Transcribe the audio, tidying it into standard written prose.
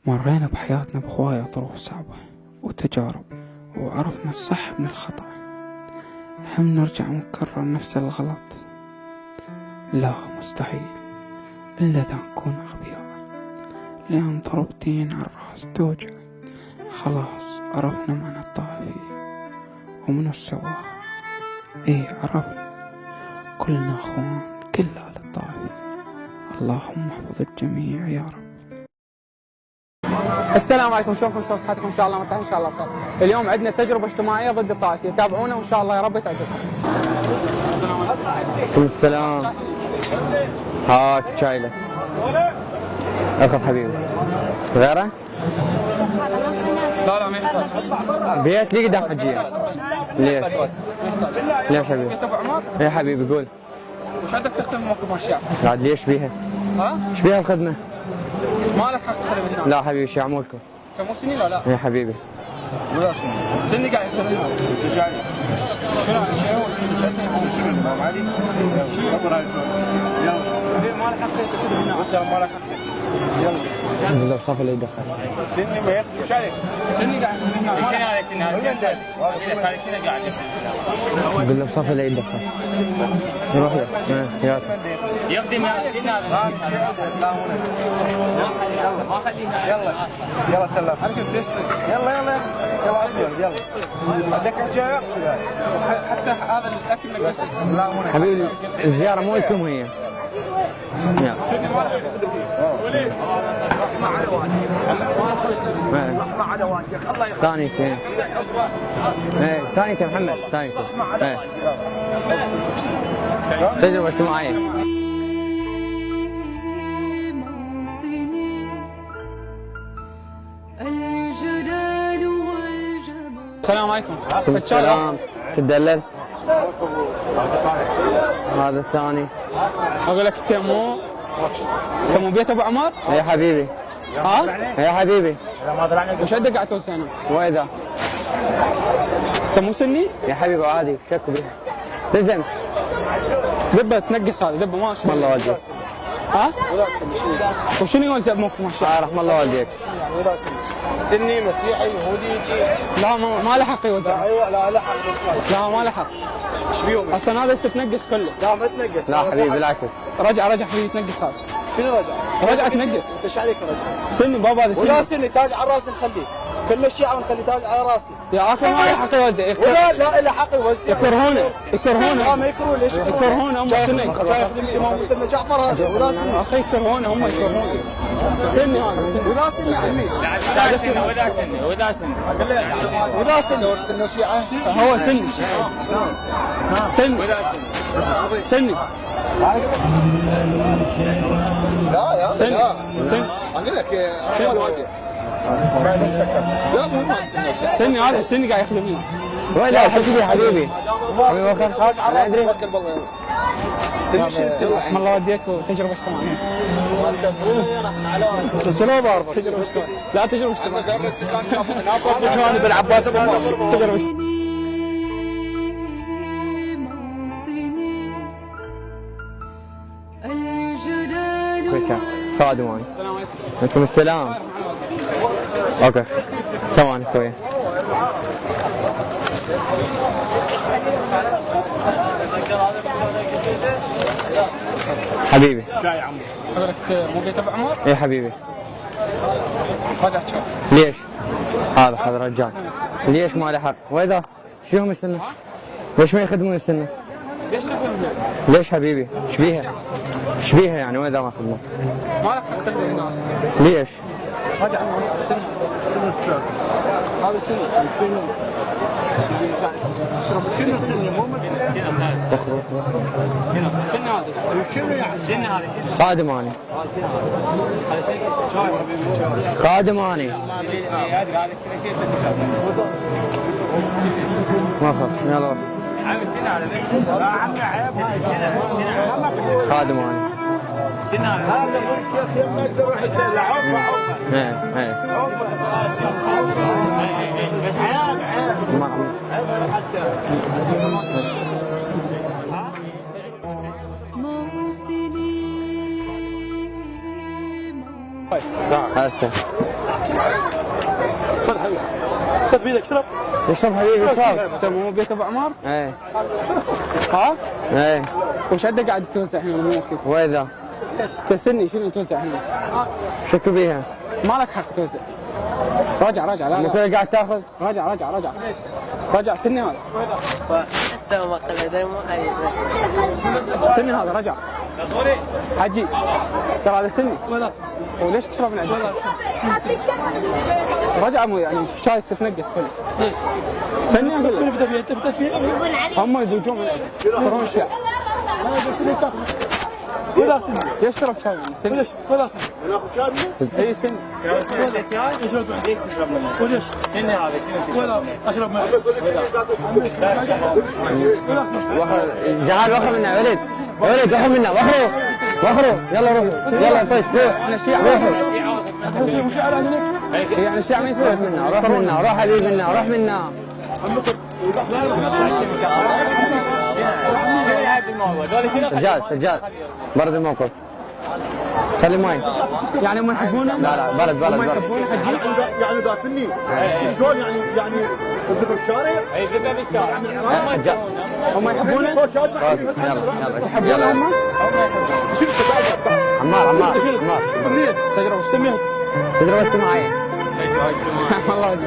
مرينا بحياتنا بهواية ظروف صعبة وتجارب، وعرفنا الصح من الخطأ. هم نرجع ونكرر نفس الغلط؟ لا، مستحيل، إلا إذا نكون أغبياء، لأن ضربتين على الرأس توجع. خلاص عرفنا معنى الطائفية ومنو سواها. إيه عرفنا، كلنا أخوان، كلها للطائفية. اللهم احفظ الجميع يا رب. السلام عليكم، شلونكم؟ شلون صحتكم؟ ان شاء الله مرتاحين، ان شاء الله بخير. اليوم عندنا تجربه اجتماعيه ضد الطائفيه، تابعونا وان شاء الله يا رب تعجبكم. عليكم السلام. هاك شاي لك. اخذ حبيبي. غيره؟ لا ما يحتاج. بيت لي قدام حجيه. ليش؟ ليش حبيبي؟ انت ابو عمر؟ يا حبيبي قول. وش عندك تخدم موقف الشعب؟ بعد ليش بيها؟ ها؟ ايش بيها الخدمه؟ ما لك حق تخدم هنا. لا حبيبي شو عمولكم؟ انت مو سني ولا لا؟ يا حبيبي. ولا شنو؟ سني قاعد يخدم هنا. انت جاي. شنو هذا الشيء؟ هو شنو ما عادي؟ يلا. ما لك حق تخدم هنا. انت ما لك حق. يلا. بالله صافي اللي يدخل. سني ما يخدم وش عليك؟ سني قاعد يخدم هنا. شنو هذا سني هذا؟ هذا شنو قاعد يخدم؟ بالله صافي اللي يدخل. روح يا يخدم سني هذا. ما خلينا. يلا تلا. اركب دشتك. يلا عندك حجايه؟ حتى هذا الاكل نقص. حبيبي الزياره مو لكم هي. يلا. ما على واجهك الله يخليك. ثانيتين. ثانيتين محمد ثانيتين. تجربة اجتماعية. السلام عليكم. السلام. تدلل. هذا الثاني. اقول لك انت مو بيت ابو عمر؟ يا حبيبي. ها؟ يا حبيبي. وش عندك قاعد توسع هنا؟ واذا انت مو سني؟ يا حبيبي عادي شكو بيها. لزم. دبه تنقص هذا دبه ماشي. رحم الله والديك. ها؟ وشنو يوزع بموقف ما شاء الله؟ رحم الله والديك. سني مسيحي يهودي يجي. لا ما له حق يوزع. ايوه لا حق. لا ما له حق. ايش بيهم؟ اصلا هذا هسه تنقص كله. لا ما تنقص. لا حبيبي بالعكس. رجع حبيبي تنقص هذا. شنو رجع تنقص. انت ايش عليك رجع؟ سني بابا هذا سني. ولا سني تاج على راسي نخليه. كل الشيعة ونخلي تاج على راسي. يا اخي ما له حق يوزع. لا له حق يوزع. يكرهونه. لا ما يكرهون. ليش يكرهونه هم سني. شايف الامام مسلم جعفر هذا ولا سني. اخي يكرهونه هم يكرهونه. سني هذا سني. ولا سني عمي. ولا سني ورسلنا شيعة. هو سني. سني. لا يا سني. اقول لك رحمة والديك. لا مو ما سني هذا سني قاعد يخدم هنا. وين لا حبيبي حبيبي وخر انا ادري. توكل بالله يلا. سني رحم الله والديك وتجربه اجتماعيه. شنو بعرفك؟ تجربه اجتماعيه. لا تجربه اجتماعيه. انا بس كان ناطر جانب العباس ابو بكر. تجربه اجتماعيه. خادم. السلام عليكم. عليكم السلام. اوكي ثواني شوية. حبيبي. يا عمي. اقول لك مو بيت ابو عمر؟ ايه حبيبي. رجع تشوف. ليش؟ هذا رجال. ليش ما له حق؟ واذا شو هم السنة؟ ليش ما يخدمون السنة؟ ليش تخدم هنا؟ ليش حبيبي؟ ايش بيها؟ ايش بيها يعني واذا ما خدموا؟ ما لك حق تخدم هنا اصلا. ليش؟ رجع سني. هذا سني. يشرب سني مو سني هذا. خادم اني. خادم اني. ما اخاف يلا. عامل سنة على بيت. لا عمي عيب هاي. خادم اني. سنة هذا يا اخي ما يقدر يروح يلعب. ايه بس عيب هسه خذ حبيبي خذ بيدك اشرب. اشرب حبيبي اشرب. طيب مو بيت ابو عمار؟ ايه ها؟ ايه. وش عندك قاعد توزع هنا مخك؟ واذا تسني شنو توزع هنا؟ شكو بيها؟ ما لك حق توزع. راجع لا مو لا. كذا قاعد تاخذ؟ راجع سني هذا. سني هذا رجع. حجي ترى هذا سني. وليش تشرب من عندك؟ رجع مو يعني شاي تتنقص كله. ليش؟ سني اقول لك. تبدا فيه تبدا فيه. هم يزوجون من عندك. يكرهون الشاي. ولا سني. يشرب شاي سني. وليش؟ ولا سني. اي سني. وليش؟ سني هذا شنو ولا اشرب معك. جعل وخر منا ولد ولد وخر منا وخروا يلا روحوا يلا طيش روح احنا شيعة. روحوا يعني الشيعة ما يصير منا روح منا روح حبيبي منا روح منا سجاد برد الموقف خلي ماي يعني هم يحبونه؟ لا برد هم يحبونه حجي؟ يعني دافني شلون يعني الذبح بالشارع؟ اي ذبح بالشارع. هم يحبونه؟ يلا هم؟ عمار تجربة تجربة اجتماعية والله